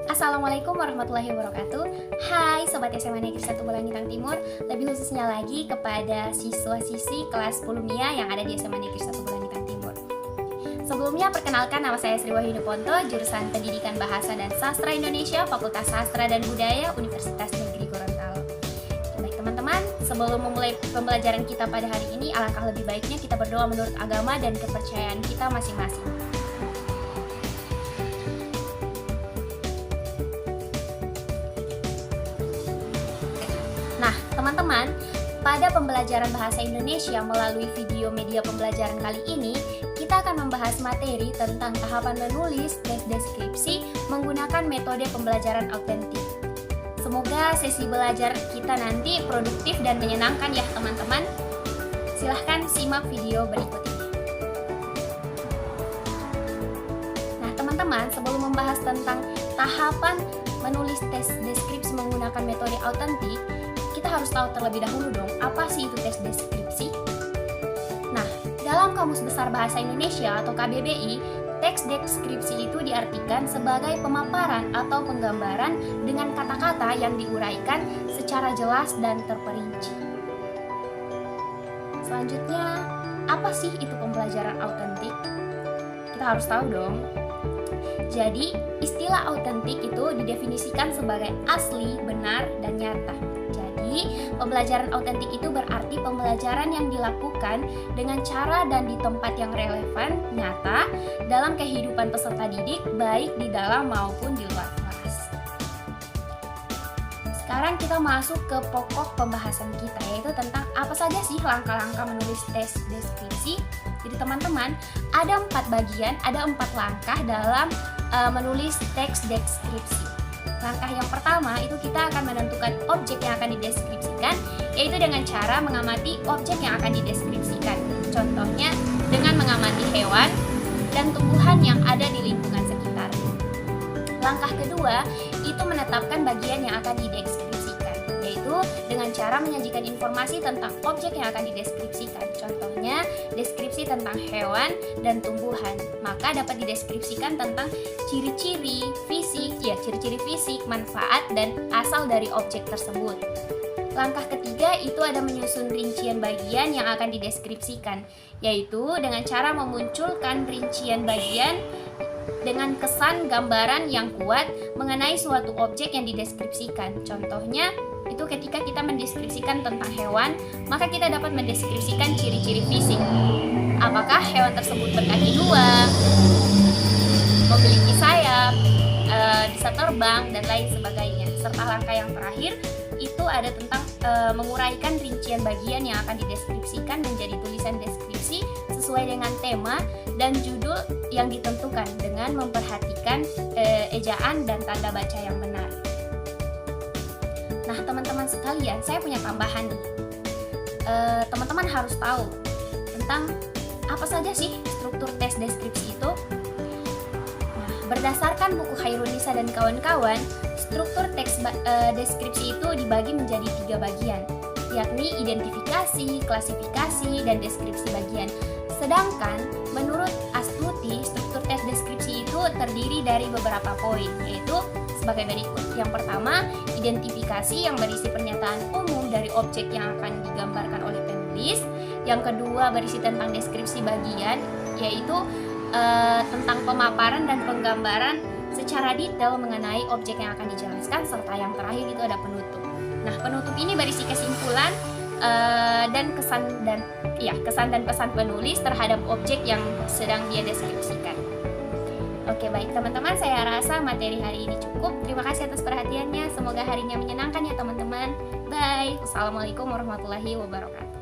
Assalamualaikum warahmatullahi wabarakatuh. Hai Sobat SMA Negeri 1 Balangitang Timur, lebih khususnya lagi kepada siswa-siswi kelas 10 MIA yang ada di SMA Negeri 1 Balangitang Timur. Sebelumnya perkenalkan, nama saya Sri Wahyuni Ponto, jurusan Pendidikan Bahasa dan Sastra Indonesia, Fakultas Sastra dan Budaya, Universitas Negeri Gorontalo. Baik teman-teman, sebelum memulai pembelajaran kita pada hari ini, alangkah lebih baiknya kita berdoa menurut agama dan kepercayaan kita masing-masing. Nah, teman-teman, pada pembelajaran bahasa Indonesia melalui video media pembelajaran kali ini, kita akan membahas materi tentang tahapan menulis tes deskripsi menggunakan metode pembelajaran autentik. Semoga sesi belajar kita nanti produktif dan menyenangkan ya teman-teman. Silahkan simak video berikut ini. Nah, teman-teman, sebelum membahas tentang tahapan menulis tes deskripsi menggunakan metode autentik, kita harus tahu terlebih dahulu dong, apa sih itu tes deskripsi? Nah, dalam Kamus Besar Bahasa Indonesia atau KBBI, teks deskripsi itu diartikan sebagai pemaparan atau penggambaran dengan kata-kata yang diuraikan secara jelas dan terperinci. Selanjutnya, apa sih itu pembelajaran autentik? Kita harus tahu dong. Jadi, istilah autentik itu didefinisikan sebagai asli, benar, dan nyata. Jadi, pembelajaran autentik itu berarti pembelajaran yang dilakukan dengan cara dan di tempat yang relevan, nyata, dalam kehidupan peserta didik, baik di dalam maupun di luar kelas. Sekarang kita masuk ke pokok pembahasan kita, yaitu tentang apa saja sih langkah-langkah menulis tes deskripsi. Jadi teman-teman, ada 4 bagian, ada 4 langkah dalam menulis teks deskripsi. Langkah yang pertama itu kita akan menentukan objek yang akan dideskripsikan, yaitu dengan cara mengamati objek yang akan dideskripsikan. Contohnya dengan mengamati hewan dan tumbuhan yang ada di lingkungan sekitar. Langkah kedua itu menetapkan bagian yang akan dideskripsikan, yaitu dengan cara menyajikan informasi tentang objek yang akan dideskripsikan. Contohnya deskripsi tentang hewan dan tumbuhan, maka dapat dideskripsikan tentang ciri-ciri fisik, manfaat, dan asal dari objek tersebut. Langkah ketiga itu ada menyusun rincian bagian yang akan dideskripsikan, yaitu dengan cara memunculkan rincian bagian dengan kesan gambaran yang kuat mengenai suatu objek yang dideskripsikan. Contohnya, itu ketika kita mendeskripsikan tentang hewan, maka kita dapat mendeskripsikan ciri-ciri fisik. Apakah hewan tersebut berkaki 2, memiliki sayap, bisa terbang, dan lain sebagainya. Serta langkah yang terakhir itu ada tentang menguraikan rincian bagian yang akan dideskripsikan menjadi tulisan deskripsi sesuai dengan tema dan judul yang ditentukan dengan memperhatikan ejaan dan tanda baca yang benar. Nah, teman-teman sekalian, saya punya tambahan nih. Teman-teman harus tahu tentang apa saja sih struktur tes deskripsi itu. Nah, berdasarkan buku Khairunisa dan kawan-kawan, struktur teks deskripsi itu dibagi menjadi 3 bagian, yakni identifikasi, klasifikasi, dan deskripsi bagian. Sedangkan menurut Astuti, struktur tes deskripsi itu terdiri dari beberapa poin, yaitu sebagai berikut. Yang pertama, identifikasi yang berisi pernyataan umum dari objek yang akan digambarkan oleh penulis. Yang kedua, berisi tentang deskripsi bagian, yaitu tentang pemaparan dan penggambaran secara detail mengenai objek yang akan dijelaskan. Serta yang terakhir itu ada penutup. Nah, penutup ini berisi kesimpulan dan kesan dan pesan penulis terhadap objek yang sedang dia deskripsikan. Oke, baik teman-teman, saya rasa materi hari ini cukup. Terima kasih atas perhatiannya. Semoga harinya menyenangkan ya teman-teman. Bye. Wassalamualaikum warahmatullahi wabarakatuh.